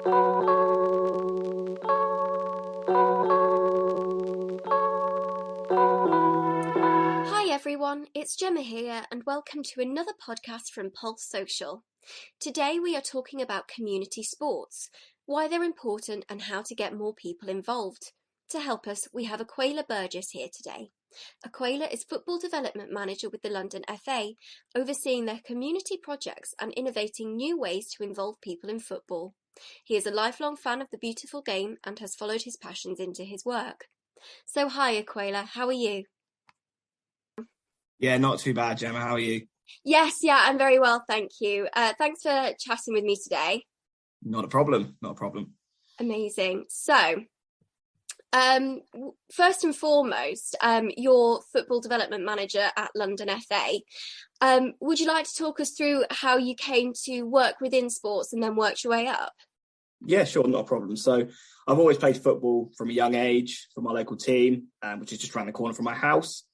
Hi everyone, it's Gemma here and welcome to another podcast from Pulse Social. Today we are talking about community sports, why they're important and how to get more people involved. To help us, we have Aquila Burgess here today. Aquila is Football Development Manager with the London FA, overseeing their community projects and innovating new ways to involve people in football. He is a lifelong fan of the beautiful game and has followed his passions into his work. So hi Aquila, how are you? Yeah, not too bad, Gemma. How are you? Yes, I'm very well, thank you. Thanks for chatting with me today. Not a problem. Amazing. So, first and foremost, you're Football Development Manager at London FA. Would you like to talk us through how you came to work within sports and then worked your way up? Yeah, sure, not a problem. So I've always played football from a young age for my local team, which is just around the corner from my house.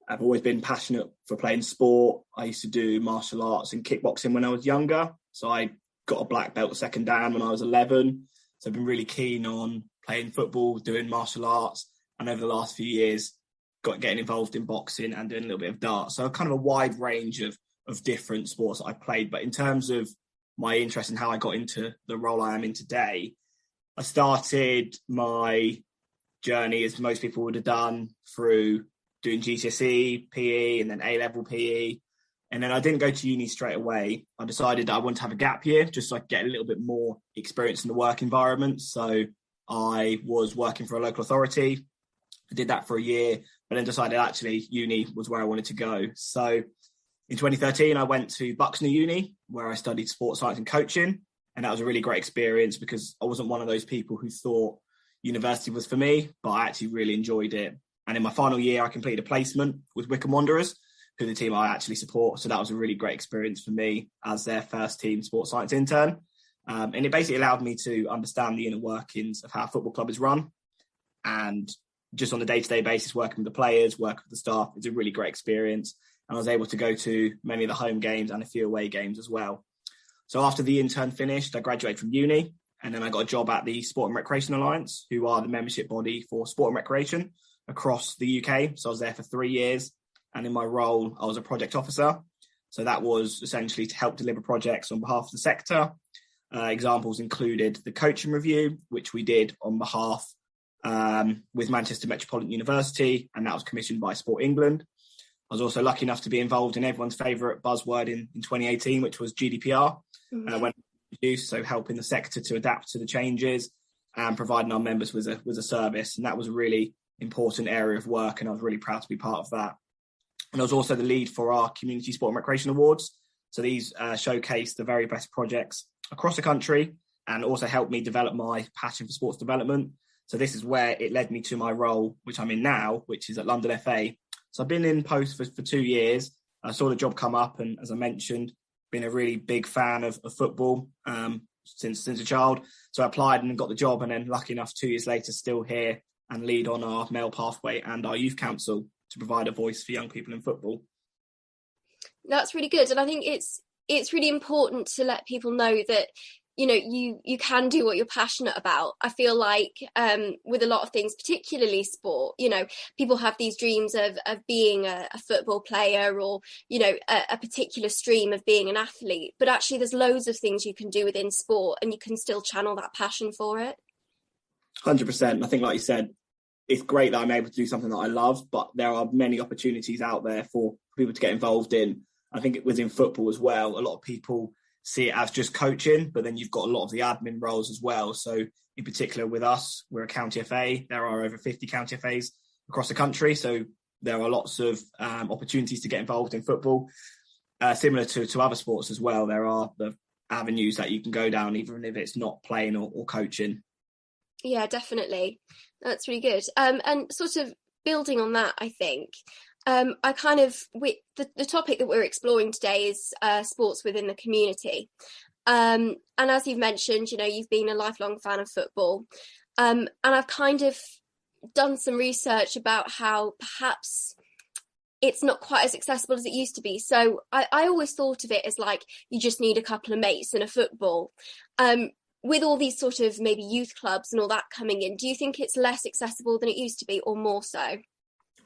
I've always been passionate for playing sport. I used to do martial arts and kickboxing when I was younger. So I got a black belt second dan when I was 11. So I've been really keen on playing football, doing martial arts. And over the last few years, getting involved in boxing and doing a little bit of darts. So kind of a wide range of different sports that I've played. But in terms of my interest in how I got into the role I am in today, I started my journey, as most people would have done, through doing GCSE, PE, and then A-level PE. And then I didn't go to uni straight away. I decided I wanted to have a gap year just so I could get a little bit more experience in the work environment. So I was working for a local authority. I did that for a year, but then decided actually uni was where I wanted to go. So in 2013, I went to Buxton Uni, where I studied sports science and coaching. And that was a really great experience because I wasn't one of those people who thought university was for me, but I actually really enjoyed it. And in my final year, I completed a placement with Wycombe Wanderers, who the team I actually support. So that was a really great experience for me as their first team sports science intern. And it basically allowed me to understand the inner workings of how a football club is run. And just on a day-to-day basis, working with the players, working with the staff, it's a really great experience. And I was able to go to many of the home games and a few away games as well. So after the intern finished, I graduated from uni. And then I got a job at the Sport and Recreation Alliance, who are the membership body for sport and recreation across the UK. So I was there for 3 years. And in my role, I was a project officer. So that was essentially to help deliver projects on behalf of the sector. Examples included the coaching review, which we did on behalf with Manchester Metropolitan University. And that was commissioned by Sport England. I was also lucky enough to be involved in everyone's favourite buzzword in 2018, which was GDPR, when it was introduced. So helping the sector to adapt to the changes and providing our members with a service. And that was a really important area of work, and I was really proud to be part of that. And I was also the lead for our Community Sport and Recreation Awards. So these showcase the very best projects across the country and also helped me develop my passion for sports development. So this is where it led me to my role, which I'm in now, which is at London FA. So I've been in post for 2 years. I saw the job come up, and as I mentioned, been a really big fan of football since a child. So I applied and got the job, and then lucky enough, 2 years later, still here and lead on our male pathway and our youth council to provide a voice for young people in football. That's really good. And I think it's really important to let people know that, you know, you can do what you're passionate about. I feel like with a lot of things, particularly sport, you know, people have these dreams of being a football player or, you know, a particular stream of being an athlete. But actually, there's loads of things you can do within sport and you can still channel that passion for it. 100%. I think, like you said, it's great that I'm able to do something that I love, but there are many opportunities out there for people to get involved in. I think within football as well, a lot of people see it as just coaching, but then you've got a lot of the admin roles as well. So in particular with us, we're a county FA. There are over 50 county FAs across the country. So there are lots of opportunities to get involved in football. Similar to other sports as well, there are the avenues that you can go down, even if it's not playing or coaching. Yeah, definitely. That's really good. And sort of building on that, I think, the topic that we're exploring today is sports within the community. And as you've mentioned, you know, you've been a lifelong fan of football. And I've kind of done some research about how perhaps it's not quite as accessible as it used to be. So I always thought of it as like, you just need a couple of mates and a football. with all these sort of maybe youth clubs and all that coming in, do you think it's less accessible than it used to be, or more so?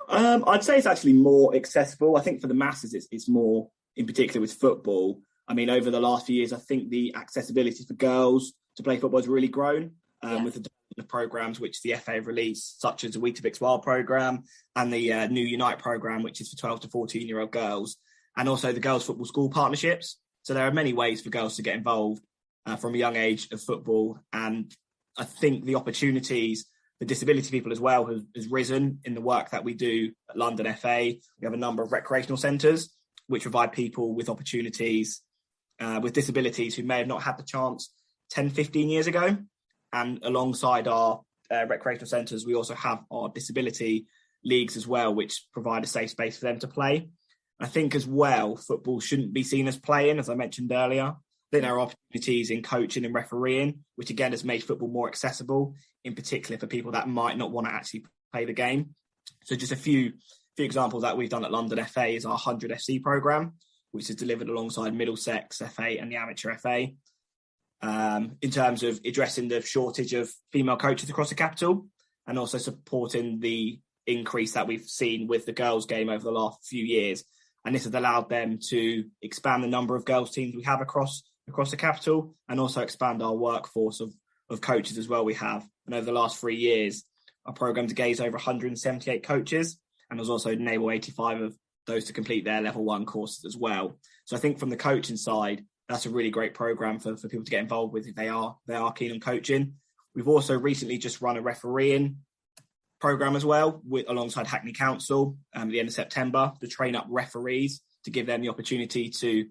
I'd say it's actually more accessible. I think for the masses, it's more, in particular with football. I mean, over the last few years, I think the accessibility for girls to play football has really grown with the development of programs which the FA have released, such as the Weetabix Wild programme and the New Unite programme, which is for 12 to 14-year-old girls, and also the Girls Football School partnerships. So there are many ways for girls to get involved from a young age of football. And I think the opportunities for disability people as well has risen in the work that we do at London FA. We have a number of recreational centres which provide people with opportunities with disabilities who may have not had the chance 10, 15 years ago. And alongside our recreational centres, we also have our disability leagues as well, which provide a safe space for them to play. I think as well, football shouldn't be seen as playing, as I mentioned earlier. I think there are opportunities in coaching and refereeing, which again has made football more accessible, in particular for people that might not want to actually play the game. So just a few examples that we've done at London FA is our 100 FC programme, which is delivered alongside Middlesex FA and the Amateur FA, in terms of addressing the shortage of female coaches across the capital, and also supporting the increase that we've seen with the girls' game over the last few years. And this has allowed them to expand the number of girls' teams we have across the capital, and also expand our workforce of coaches as well we have. And over the last 3 years, our programme's engaged over 178 coaches, and has also enabled 85 of those to complete their level 1 courses as well. So I think from the coaching side, that's a really great programme for people to get involved with if they are keen on coaching. We've also recently just run a refereeing programme as well, alongside Hackney Council at the end of September, to train up referees, to give them the opportunity to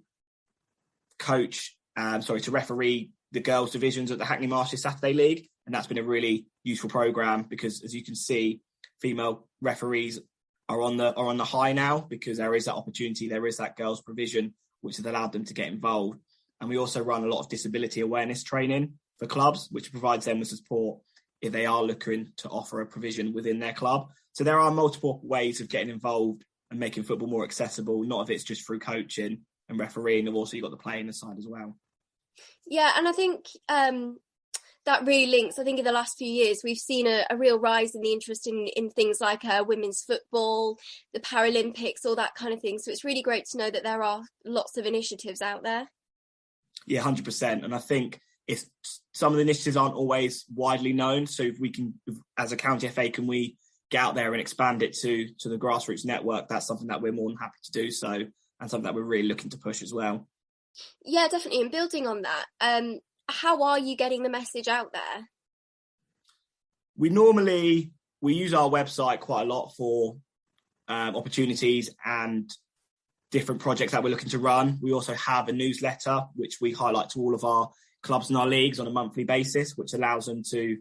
to referee the girls' divisions at the Hackney Marshes Saturday League. And that's been a really useful programme because, as you can see, female referees are on the high now, because there is that opportunity, there is that girls' provision, which has allowed them to get involved. And we also run a lot of disability awareness training for clubs, which provides them with support if they are looking to offer a provision within their club. So there are multiple ways of getting involved and making football more accessible. Not if it's just through coaching and refereeing, and also you've got the playing side as well. Yeah, and I think that really links. I think in the last few years, we've seen a real rise in the interest in things like women's football, the Paralympics, all that kind of thing. So it's really great to know that there are lots of initiatives out there. Yeah, 100%. And I think some of the initiatives aren't always widely known. So if we can, as a county FA, can we get out there and expand it to the grassroots network? That's something that we're more than happy to do so, and something that we're really looking to push as well. Yeah, definitely. And building on that, how are you getting the message out there? We use our website quite a lot for opportunities and different projects that we're looking to run. We also have a newsletter which we highlight to all of our clubs and our leagues on a monthly basis, which allows them to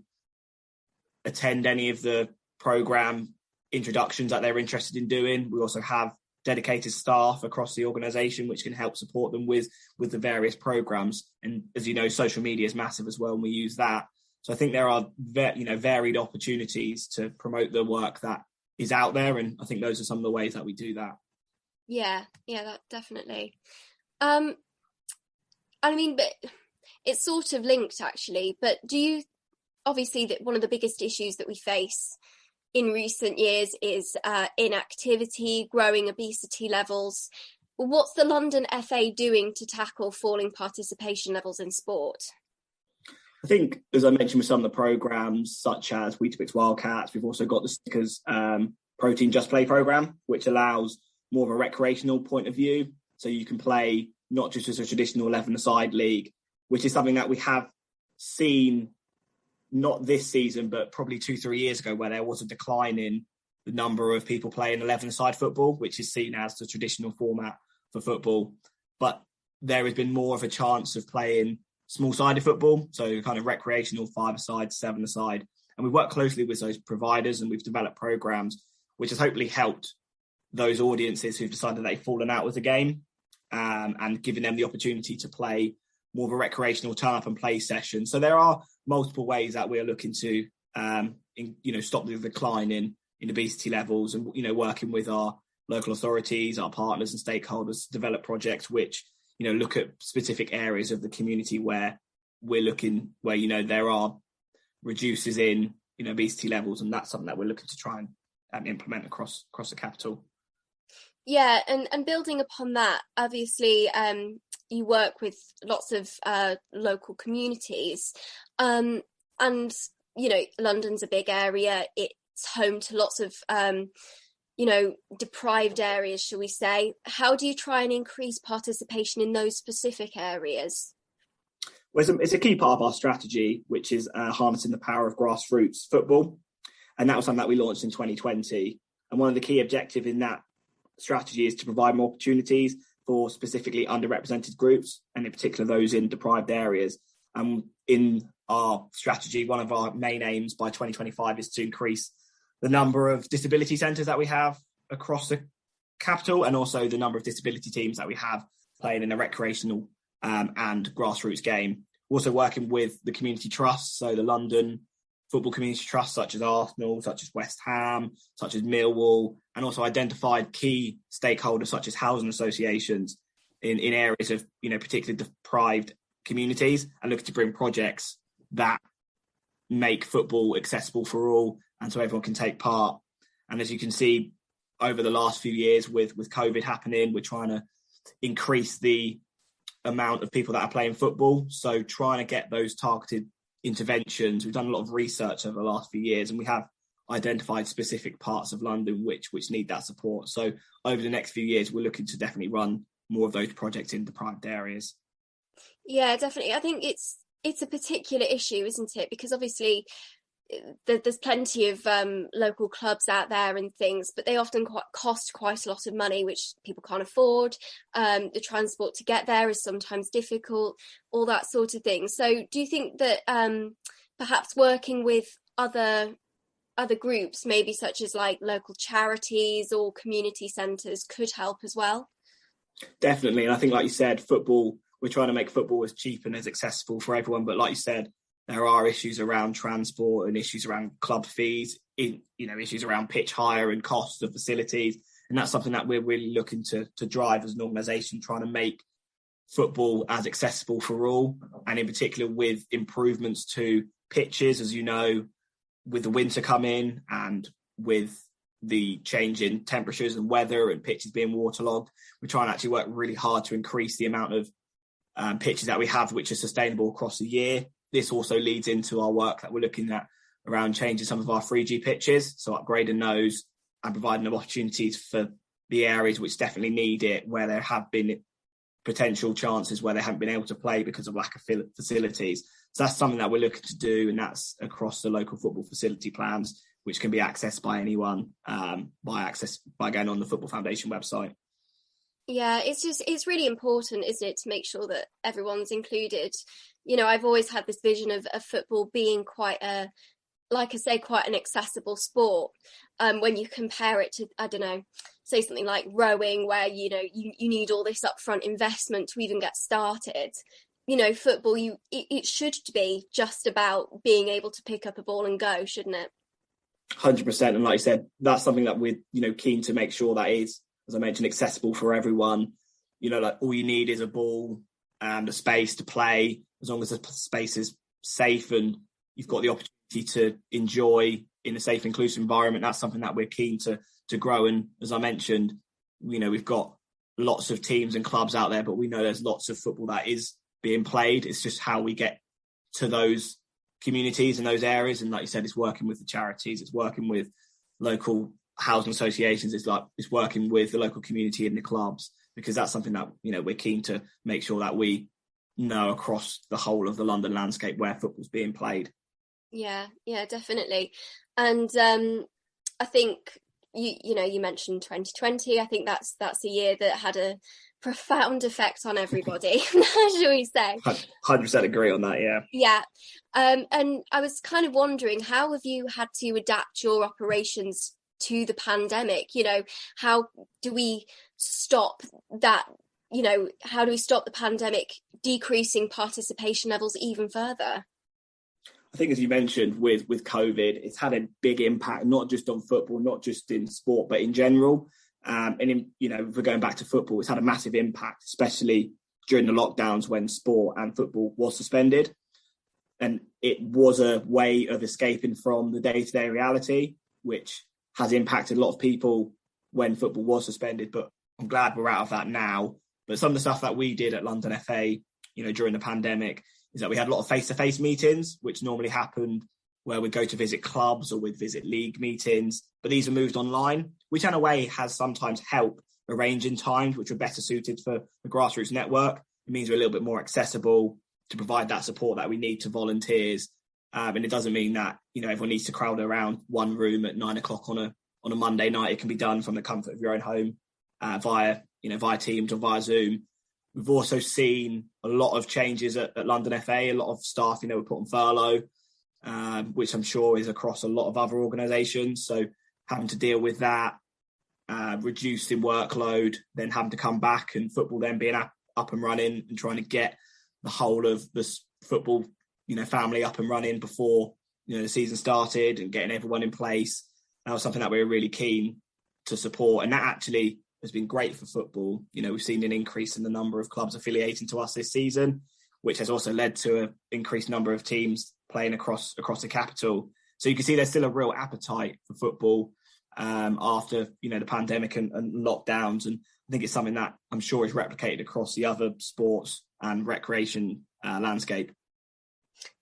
attend any of the programme introductions that they're interested in doing. We also have dedicated staff across the organisation which can help support them with the various programmes. And as you know, social media is massive as well, and we use that. So I think there are varied opportunities to promote the work that is out there, and I think those are some of the ways that we do that. Yeah, that definitely. I mean, but it's sort of linked actually, but obviously that one of the biggest issues that we face in recent years is inactivity, growing obesity levels. What's the London FA doing to tackle falling participation levels in sport? I think, as I mentioned, with some of the programmes such as Weetabix Wildcats, we've also got the Stickers Protein Just Play programme, which allows more of a recreational point of view. So you can play not just as a traditional 11-a-side league, which is something that we have seen not this season, but probably 2-3 years ago, where there was a decline in the number of people playing 11-a-side football, which is seen as the traditional format for football. But there has been more of a chance of playing small-sided football, so kind of recreational 5-a-side, 7-a-side. And we work closely with those providers, and we've developed programs which has hopefully helped those audiences who've decided they've fallen out with the game, and giving them the opportunity to play more of a recreational turn-up and play session. So there are multiple ways that we're looking to stop the decline in obesity levels, and working with our local authorities, our partners and stakeholders to develop projects which look at specific areas of the community where we're looking where, there are reduces in, obesity levels, and that's something that we're looking to try and implement across the capital. Yeah, and building upon that, obviously, you work with lots of local communities, and London's a big area. It's home to lots of deprived areas, shall we say. How do you try and increase participation in those specific areas? Well, it's a key part of our strategy, which is harnessing the power of grassroots football, and that was something that we launched in 2020. And one of the key objectives in that strategy is to provide more opportunities for specifically underrepresented groups, and in particular those in deprived areas. In our strategy, one of our main aims by 2025 is to increase the number of disability centres that we have across the capital, and also the number of disability teams that we have playing in a recreational and grassroots game. Also working with the community trusts, so the London football community trusts such as Arsenal, such as West Ham, such as Millwall, and also identified key stakeholders such as housing associations in areas of, particularly deprived communities, and looking to bring projects that make football accessible for all and so everyone can take part. And as you can see, over the last few years with COVID happening, we're trying to increase the amount of people that are playing football. So trying to get those targeted interventions. We've done a lot of research over the last few years, and we have identified specific parts of London which need that support. So over the next few years, we're looking to definitely run more of those projects in deprived areas. Yeah, definitely. I think it's a particular issue, isn't it? Because obviously there's plenty of local clubs out there and things, but they often cost quite a lot of money, which people can't afford. The transport to get there is sometimes difficult, all that sort of thing. So do you think that perhaps working with other groups, maybe such as like local charities or community centres, could help as well? Definitely. And I think, like you said, football, we're trying to make football as cheap and as accessible for everyone. But like you said, there are issues around transport and issues around club fees, issues around pitch hire and costs of facilities. And that's something that we're really looking to drive as an organisation, trying to make football as accessible for all. And in particular with improvements to pitches, as you know, with the winter coming and with the change in temperatures and weather and pitches being waterlogged, we're trying to actually work really hard to increase the amount of pitches that we have, which are sustainable across the year. This also leads into our work that we're looking at around changing some of our 3G pitches, so upgrading those and providing them opportunities for the areas which definitely need it, where there have been potential chances where they haven't been able to play because of lack of facilities. So that's something that we're looking to do, and that's across the local football facility plans, which can be accessed by anyone by going on the Football Foundation website. Yeah, it's really important, isn't it, to make sure that everyone's included. I've always had this vision of football being quite an accessible sport. When you compare it to, I don't know, say something like rowing, where, you need all this upfront investment to even get started. Football, it should be just about being able to pick up a ball and go, shouldn't it? 100%. And like I said, that's something that we're, keen to make sure that is, as I mentioned, accessible for everyone. All you need is a ball and a space to play, as long as the space is safe and you've got the opportunity to enjoy in a safe, inclusive environment. That's something that we're keen to grow. And as I mentioned, we've got lots of teams and clubs out there, but we know there's lots of football that is being played. It's just how we get to those communities and those areas. And like you said, it's working with the charities, it's working with local housing associations, it's working with the local community and the clubs, because that's something that we're keen to make sure that we know across the whole of the London landscape where football's being played. Yeah, definitely. And I think you mentioned 2020. I think that's a year that had a profound effect on everybody, shall we say? 100% agree on that. Yeah. And I was kind of wondering, how have you had to adapt your operations to the pandemic? How do we stop that? How do we stop the pandemic decreasing participation levels even further? I think, as you mentioned, with COVID, it's had a big impact, not just on football, not just in sport, but in general. If we're going back to football, it's had a massive impact, especially during the lockdowns when sport and football was suspended. And it was a way of escaping from the day-to-day reality, which has impacted a lot of people when football was suspended. But I'm glad we're out of that now. But some of the stuff that we did at London FA, during the pandemic, is that we had a lot of face-to-face meetings, which normally happened where we'd go to visit clubs or we'd visit league meetings. But these are moved online, which in a way has sometimes helped arranging times which are better suited for the grassroots network. It means we're a little bit more accessible to provide that support that we need to volunteers. And it doesn't mean that, everyone needs to crowd around one room at 9:00 on a Monday night. It can be done from the comfort of your own home via Teams or via Zoom. We've also seen a lot of changes at London FA. A lot of staff, were put on furlough, which I'm sure is across a lot of other organisations. So having to deal with that, reducing workload, then having to come back and football then being up and running and trying to get the whole of this football, family up and running before, the season started and getting everyone in place. That was something that we were really keen to support. And that actually has been great for football. We've seen an increase in the number of clubs affiliating to us this season, which has also led to an increased number of teams playing across the capital. So you can see there's still a real appetite for football after, the pandemic and lockdowns. And I think it's something that I'm sure is replicated across the other sports and recreation landscape.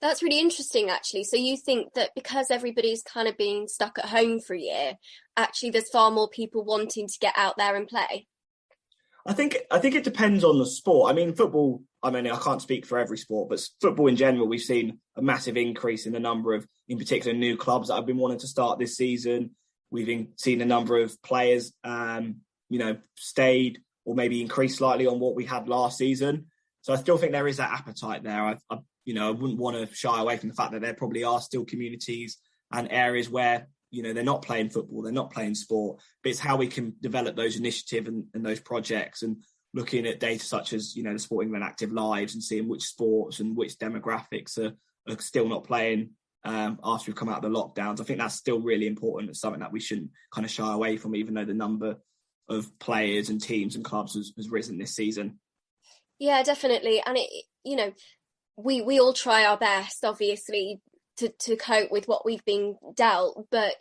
That's really interesting, actually. So you think that because everybody's kind of being stuck at home for a year, actually there's far more people wanting to get out there and play? I think it depends on the sport. I mean, football, I can't speak for every sport, but football in general, we've seen a massive increase in the number of, in particular, new clubs that have been wanting to start this season. We've seen a number of players, stayed or maybe increased slightly on what we had last season. So I still think there is that appetite there. I wouldn't want to shy away from the fact that there probably are still communities and areas where, they're not playing football, they're not playing sport, but it's how we can develop those initiatives and those projects, and looking at data such as, the Sport England Active Lives and seeing which sports and which demographics are still not playing after we've come out of the lockdowns. I think that's still really important. It's something that we shouldn't kind of shy away from, even though the number of players and teams and clubs has risen this season. Yeah, definitely. And we all try our best, obviously, to cope with what we've been dealt. But,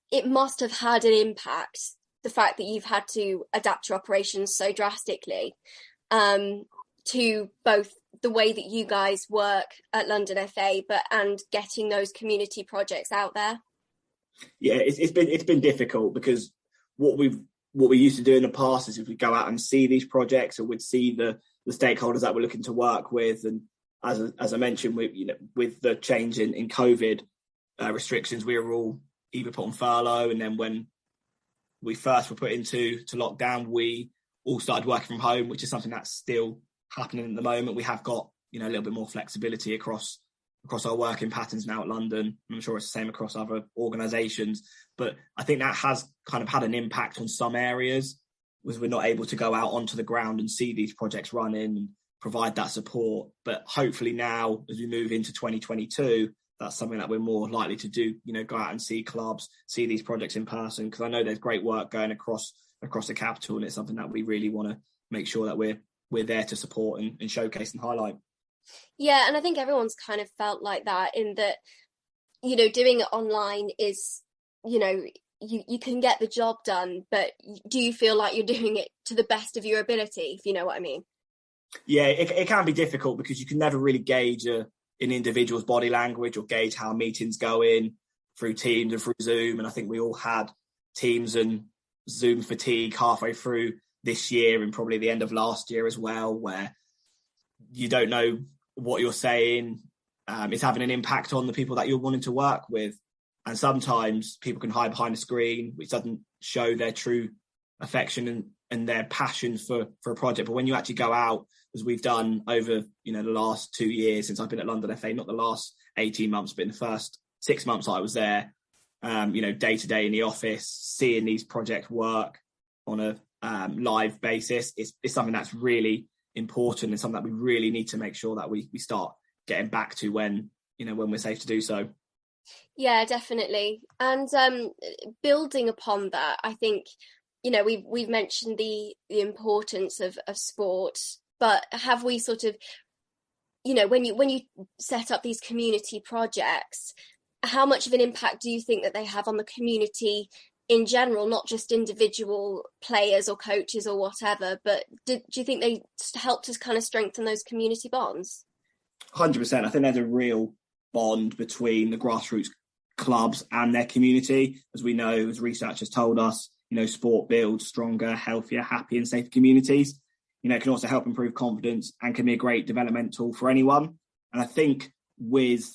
it must have had an impact, the fact that you've had to adapt your operations so drastically to both the way that you guys work at London FA, and getting those community projects out there. Yeah, it's been difficult, because what we used to do in the past is if we go out and see these projects, or we'd see the stakeholders that we're looking to work with. And as I mentioned, with the change in COVID restrictions, we were all either put on furlough, and then when we first were put into lockdown, we all started working from home, which is something that's still happening at the moment. We have got a little bit more flexibility across our working patterns now at London. I'm sure it's the same across other organisations, but I think that has kind of had an impact on some areas, was we're not able to go out onto the ground and see these projects running and provide that support. But hopefully now, as we move into 2022, that's something that we're more likely to do, go out and see clubs, see these projects in person, because I know there's great work going across the capital, and it's something that we really want to make sure that we're there to support and showcase and highlight. Yeah, and I think everyone's kind of felt like that, in that, doing it online is, you can get the job done, but do you feel like you're doing it to the best of your ability, if you know what I mean? Yeah, it can be difficult, because you can never really gauge an individual's body language or gauge how meetings go in through Teams and through Zoom. And I think we all had Teams and Zoom fatigue halfway through this year, and probably the end of last year as well, where you don't know what you're saying. It's having an impact on the people that you're wanting to work with. And sometimes people can hide behind a screen, which doesn't show their true affection and their passion for a project. But when you actually go out, as we've done over the last 2 years since I've been at London FA, not the last 18 months, but in the first 6 months I was there, day to day in the office, seeing these projects work on a live basis, it's something that's really important, and something that we really need to make sure that we start getting back to when we're safe to do so. Yeah, definitely. And building upon that, I think, we've mentioned the importance of sport, but have we sort of, when you set up these community projects, how much of an impact do you think that they have on the community in general, not just individual players or coaches or whatever, but do you think they help to kind of strengthen those community bonds? 100%. I think there's a real bond between the grassroots clubs and their community. As we know, as research has told us, sport builds stronger, healthier, happy and safer communities. It can also help improve confidence and can be a great development tool for anyone. And I think with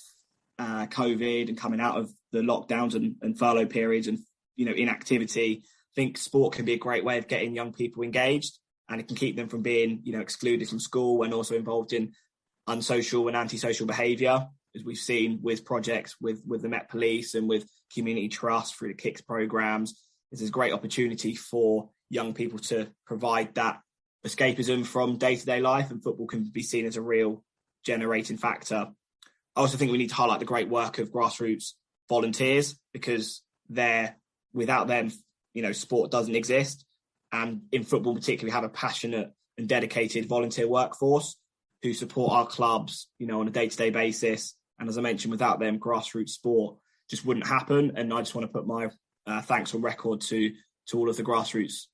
COVID and coming out of the lockdowns and furlough periods and, inactivity, I think sport can be a great way of getting young people engaged, and it can keep them from being, excluded from school and also involved in unsocial and antisocial behaviour, as we've seen with projects with the Met Police and with Community Trust through the KICS programmes. This is a great opportunity for young people to provide that escapism from day-to-day life, and football can be seen as a real generating factor. I also think we need to highlight the great work of grassroots volunteers, because without them, sport doesn't exist. And in football particularly, we have a passionate and dedicated volunteer workforce who support our clubs, on a day-to-day basis. And as I mentioned, without them, grassroots sport just wouldn't happen. And I just want to put my thanks on record to all of the grassroots,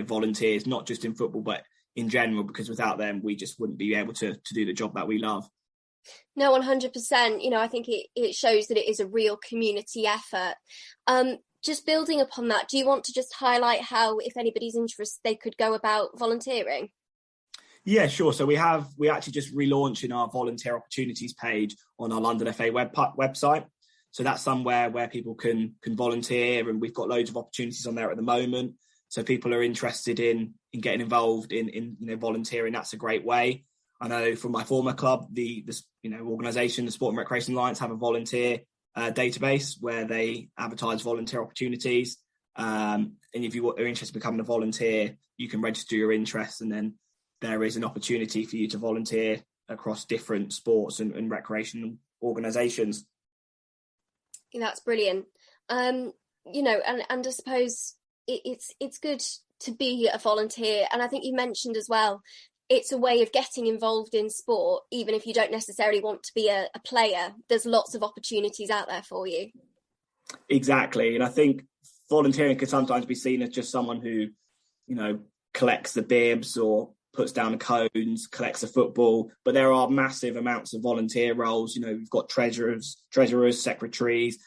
volunteers, not just in football, but in general, because without them, we just wouldn't be able to do the job that we love. No, 100%. I think it shows that it is a real community effort. Just building upon that, do you want to just highlight how, if anybody's interested, they could go about volunteering? Yeah, sure. So we actually just relaunching our volunteer opportunities page on our London FA website. So that's somewhere where people can volunteer, and we've got loads of opportunities on there at the moment. So people are interested in getting involved in volunteering. That's a great way. I know from my former club, the organisation, the Sport and Recreation Alliance, have a volunteer database where they advertise volunteer opportunities. And if you are interested in becoming a volunteer, you can register your interest, and then there is an opportunity for you to volunteer across different sports and recreation organisations. That's brilliant. And I suppose it's good to be a volunteer. And I think you mentioned as well, it's a way of getting involved in sport, even if you don't necessarily want to be a player. There's lots of opportunities out there for you. Exactly. And I think volunteering can sometimes be seen as just someone who, collects the bibs or puts down the cones, collects the football. But there are massive amounts of volunteer roles. We've got treasurers, secretaries,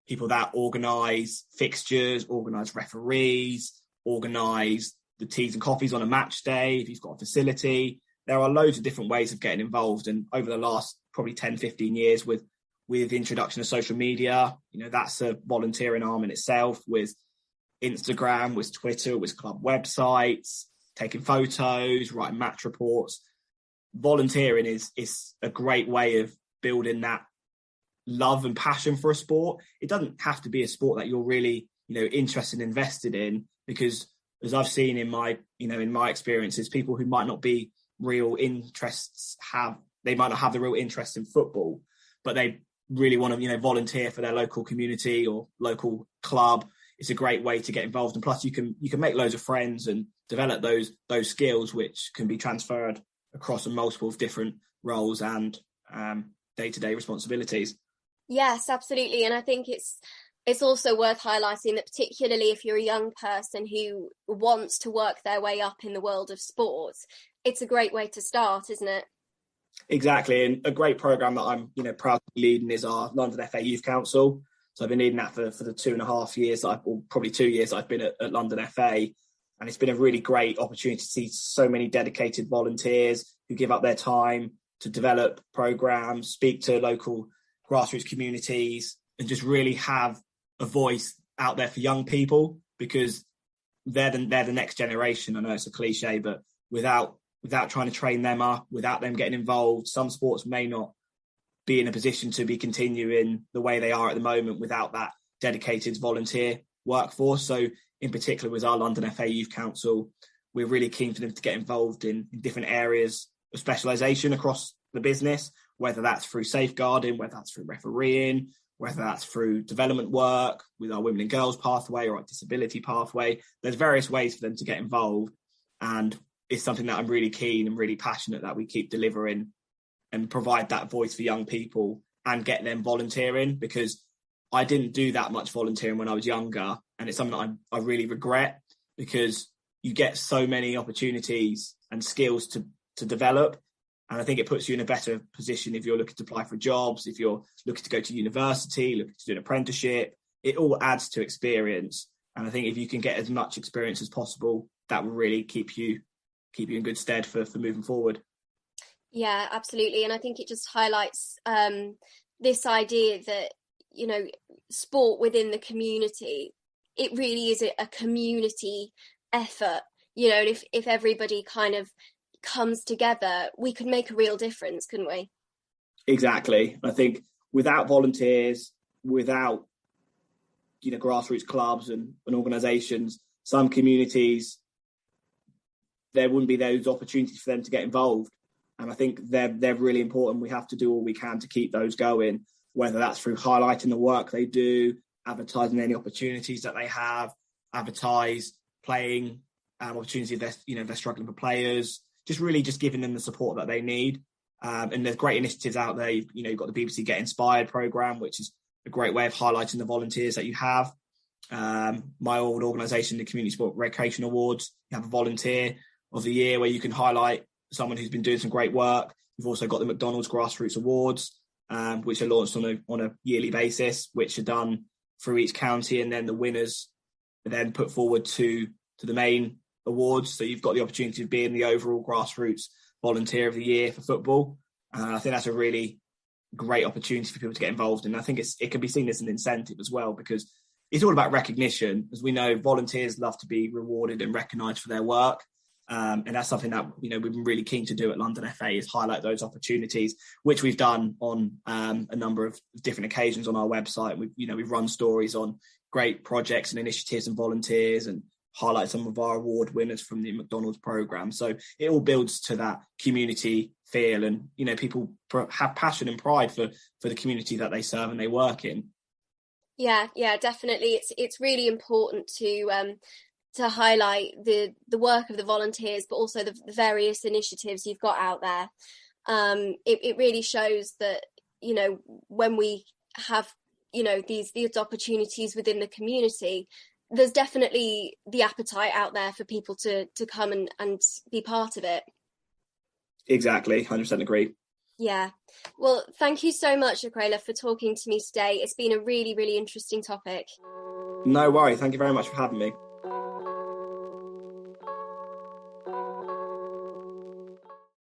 people that organise fixtures, organise referees, organise the teas and coffees on a match day. If you've got a facility, there are loads of different ways of getting involved. And over the last probably 10, 15 years with the introduction of social media, that's a volunteering arm in itself, with Instagram, with Twitter, with club websites, taking photos, writing match reports. Volunteering is a great way of building that love and passion for a sport. It doesn't have to be a sport that you're really, interested and invested in, because as I've seen in my experiences, people who might not be real interests they might not have the real interest in football, but they really want to, volunteer for their local community or local club. It's a great way to get involved. And plus you can make loads of friends and develop those skills, which can be transferred across a multiple of different roles and day-to-day responsibilities. Yes, absolutely. And I think it's also worth highlighting that, particularly if you're a young person who wants to work their way up in the world of sports, it's a great way to start, isn't it? Exactly. And a great programme that I'm, proud to be leading is our London FA Youth Council. So I've been leading that for the 2.5 years, or probably 2 years I've been at London FA. And it's been a really great opportunity to see so many dedicated volunteers who give up their time to develop programmes, speak to local grassroots communities, and just really have a voice out there for young people, because they're the next generation. I know it's a cliche, but without trying to train them up, without them getting involved, some sports may not be in a position to be continuing the way they are at the moment without that dedicated volunteer workforce. So in particular with our London FA Youth Council, we're really keen for them to get involved in different areas of specialisation across the business, whether that's through safeguarding, whether that's through refereeing, whether that's through development work with our women and girls pathway or our disability pathway. There's various ways for them to get involved, and it's something that I'm really keen and really passionate that we keep delivering and provide that voice for young people and get them volunteering, because I didn't do that much volunteering when I was younger, and it's something that I really regret, because you get so many opportunities and skills to develop. And I think it puts you in a better position if you're looking to apply for jobs, if you're looking to go to university, looking to do an apprenticeship. It all adds to experience. And I think if you can get as much experience as possible, that will really keep you in good stead for moving forward. Yeah, absolutely. And I think it just highlights this idea that, you know, sport within the community, it really is a community effort, you know, and if everybody kind of comes together, we could make a real difference, couldn't we? Exactly. I think without volunteers, without, you know, grassroots clubs and organisations, some communities, there wouldn't be those opportunities for them to get involved. And I think they're really important. We have to do all we can to keep those going, whether that's through highlighting the work they do, advertising any opportunities that they have, advertise playing opportunities if they're struggling for players, just really just giving them the support that they need. And there's great initiatives out there. You've got the BBC Get Inspired programme, which is a great way of highlighting the volunteers that you have. My old organisation, the Community Sport Recreation Awards, you have a volunteer of the year where you can highlight someone who's been doing some great work. You've also got the McDonald's Grassroots Awards, which are launched on a yearly basis, which are done through each county, and then the winners are then put forward to the main awards. So you've got the opportunity of being the overall Grassroots Volunteer of the Year for football. I think that's a really great opportunity for people to get involved in. I think it can be seen as an incentive as well, because it's all about recognition. As we know, volunteers love to be rewarded and recognised for their work. And that's something that, you know, we've been really keen to do at London FA, is highlight those opportunities, which we've done on a number of different occasions on our website. We've run stories on great projects and initiatives and volunteers, and highlight some of our award winners from the McDonald's programme. So it all builds to that community feel, and, you know, people have passion and pride for the community that they serve and they work in. Yeah, definitely. It's really important to highlight the work of the volunteers, but also the various initiatives you've got out there. It really shows that, you know, when we have, you know, these opportunities within the community, there's definitely the appetite out there for people to come and be part of it. Exactly, 100% agree. Yeah. Well, thank you so much, Aquila, for talking to me today. It's been a really, really interesting topic. No worry. Thank you very much for having me.